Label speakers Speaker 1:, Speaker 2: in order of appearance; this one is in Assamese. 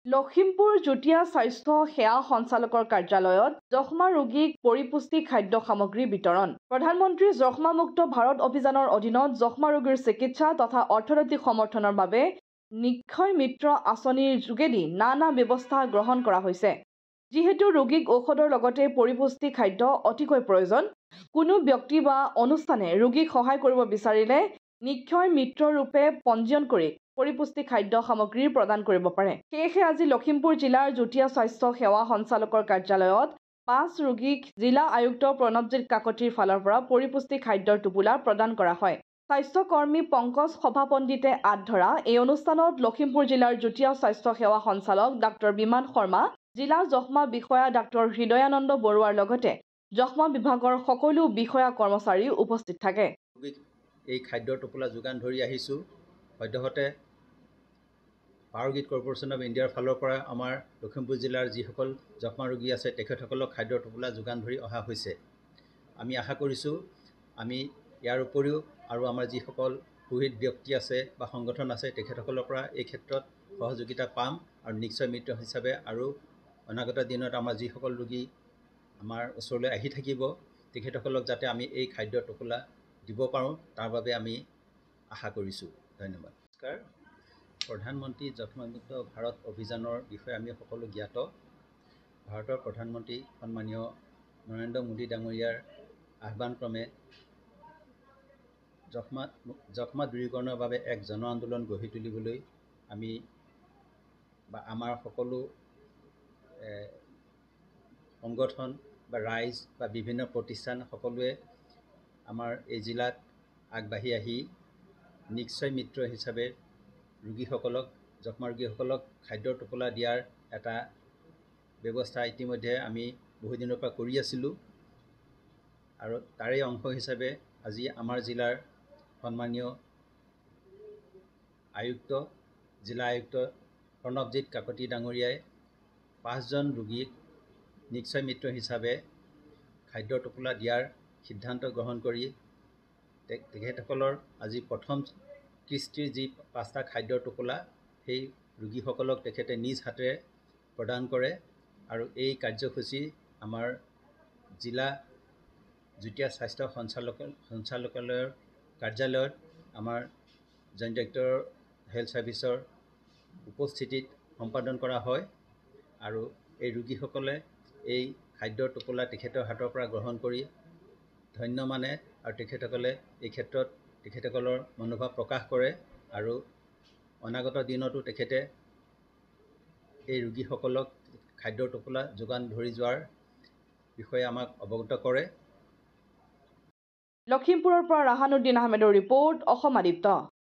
Speaker 1: লখিমপুৰ যুটীয়া স্বাস্থ্য সেৱা সঞ্চালকৰ কাৰ্যালয়ত যক্ষ্মা ৰোগীক পৰিপুষ্টি খাদ্য সামগ্ৰী বিতৰণ। প্ৰধানমন্ত্ৰী যক্ষ্মামুক্ত ভাৰত অভিযানৰ অধীনত যক্ষ্মা ৰোগীৰ চিকিৎসা তথা অৰ্থনৈতিক সমৰ্থনৰ বাবে নিক্ষয় মিত্ৰ আঁচনিৰ যোগেদি নানা ব্যৱস্থা গ্ৰহণ কৰা হৈছে। যিহেতু ৰোগীক ঔষধৰ লগতে পৰিপুষ্টি খাদ্য অতিকৈ প্ৰয়োজন, কোনো ব্যক্তি বা অনুষ্ঠানে ৰোগীক সহায় কৰিব বিচাৰিলে নিক্ষয় মিত্ৰ ৰূপে পঞ্জীয়ন কৰি পৰিপুষ্টি খাদ্য সামগ্ৰী প্ৰদান কৰিব পাৰে। সেয়েহে আজি লখিমপুৰ জিলাৰ যুটীয়া স্বাস্থ্য সেৱা সঞ্চালকৰ কাৰ্যালয়ত 5 ৰোগীক জিলা আয়ুক্ত প্ৰণৱজিৎ কাকতিৰ ফালৰ পৰা পৰিপুষ্টি খাদ্যৰ টোপোলা প্ৰদান কৰা হয়। স্বাস্থ্য কৰ্মী পংকজ সভাপণ্ডিতে আঁত ধৰা এই অনুষ্ঠানত লখিমপুৰ জিলাৰ যুটীয়া স্বাস্থ্য সেৱা সঞ্চালক ডাক্তৰ বিমান শৰ্মা, জিলা যক্ষ্মা বিষয়া ডাক্তৰ হৃদয়ানন্দ বৰুৱাৰ লগতে যক্ষ্মা বিভাগৰ সকলো বিষয়া কৰ্মচাৰী উপস্থিত থাকে।
Speaker 2: এই খাদ্যৰ টোপোলা যোগান ধৰি আহিছোঁ। সদ্যহতে পাৱাৰ গ্ৰিড কৰ্পোৰেশ্যন অৱ ইণ্ডিয়াৰ ফালৰ পৰা আমাৰ লখিমপুৰ জিলাৰ যিসকল যক্ষ্মা ৰোগী আছে তেখেতসকলক খাদ্যৰ টোপোলা যোগান ধৰি অহা হৈছে। আমি আশা কৰিছোঁ আমি ইয়াৰ উপৰিও আৰু আমাৰ যিসকল শহীদ ব্যক্তি আছে বা সংগঠন আছে তেখেতসকলৰ পৰা এই ক্ষেত্ৰত সহযোগিতা পাম আৰু নিশ্চয় মিত্ৰ হিচাপে আৰু অনাগত দিনত আমাৰ যিসকল ৰোগী আমাৰ ওচৰলৈ আহি থাকিব তেখেতসকলক যাতে আমি এই খাদ্যৰ টোপোলা দিব পাৰোঁ তাৰ বাবে আমি আশা কৰিছোঁ। ধন্যবাদ। নমস্কাৰ। প্ৰধানমন্ত্ৰী যক্ষ্মামুক্ত ভাৰত অভিযানৰ বিষয়ে আমি সকলো জ্ঞাত। ভাৰতৰ প্ৰধানমন্ত্ৰী সন্মানীয় নৰেন্দ্ৰ মোদী ডাঙৰীয়াৰ আহ্বানক্ৰমে যক্ষ্মা দূৰীকৰণৰ বাবে এক জন আন্দোলন গঢ়ি তুলিবলৈ আমি বা আমাৰ সকলো সংগঠন বা ৰাইজ বা বিভিন্ন প্ৰতিষ্ঠান সকলোৱে আমাৰ এই জিলাত আগবাঢ়ি আহি নিশ্চয় মিত্ৰ হিচাপে ৰোগীসকলক যক্ষ্মা ৰোগীসকলক খাদ্যৰ টোপোলা দিয়াৰ এটা ব্যৱস্থা ইতিমধ্যে আমি বহুদিনৰ পৰা কৰি আছিলোঁ আৰু তাৰে অংশ হিচাপে আজি আমাৰ জিলাৰ সন্মানীয় জিলা আয়ুক্ত প্ৰণৱজিৎ কাকতি ডাঙৰীয়াই 5 জন ৰোগীক নিশ্চয় মিত্ৰ হিচাপে খাদ্যৰ টোপোলা দিয়াৰ সিদ্ধান্ত গ্ৰহণ কৰি তেখেতসকলৰ আজি প্ৰথম কিস্তিৰ যি 5টা খাদ্যৰ টোপোলা সেই ৰোগীসকলক তেখেতে নিজ হাতেৰে প্ৰদান কৰে আৰু এই কাৰ্যসূচী আমাৰ জিলা যুটীয়া স্বাস্থ্য সঞ্চালকালয়ৰ কাৰ্যালয়ত আমাৰ জইণ্ট ডাইৰেক্টৰ হেল্থ ছাৰ্ভিচৰ উপস্থিতিত সম্পাদন কৰা হয় আৰু এই ৰোগীসকলে এই খাদ্যৰ টোপোলা তেখেতৰ হাতৰ পৰা গ্ৰহণ কৰি ধন্য মানে আৰু তেখেতসকলে এই ক্ষেত্ৰত তেখেতসকলৰ মনোভাৱ প্ৰকাশ কৰে আৰু অনাগত দিনতো তেখেতে এই ৰোগীসকলক খাদ্যৰ টোপোলা যোগান ধৰি যোৱাৰ বিষয়ে আমাক অৱগত কৰে।
Speaker 1: লখিমপুৰৰ পৰা ৰাহানুদ্দিন আহমেদৰ ৰিপৰ্ট, অসম আদিত্য।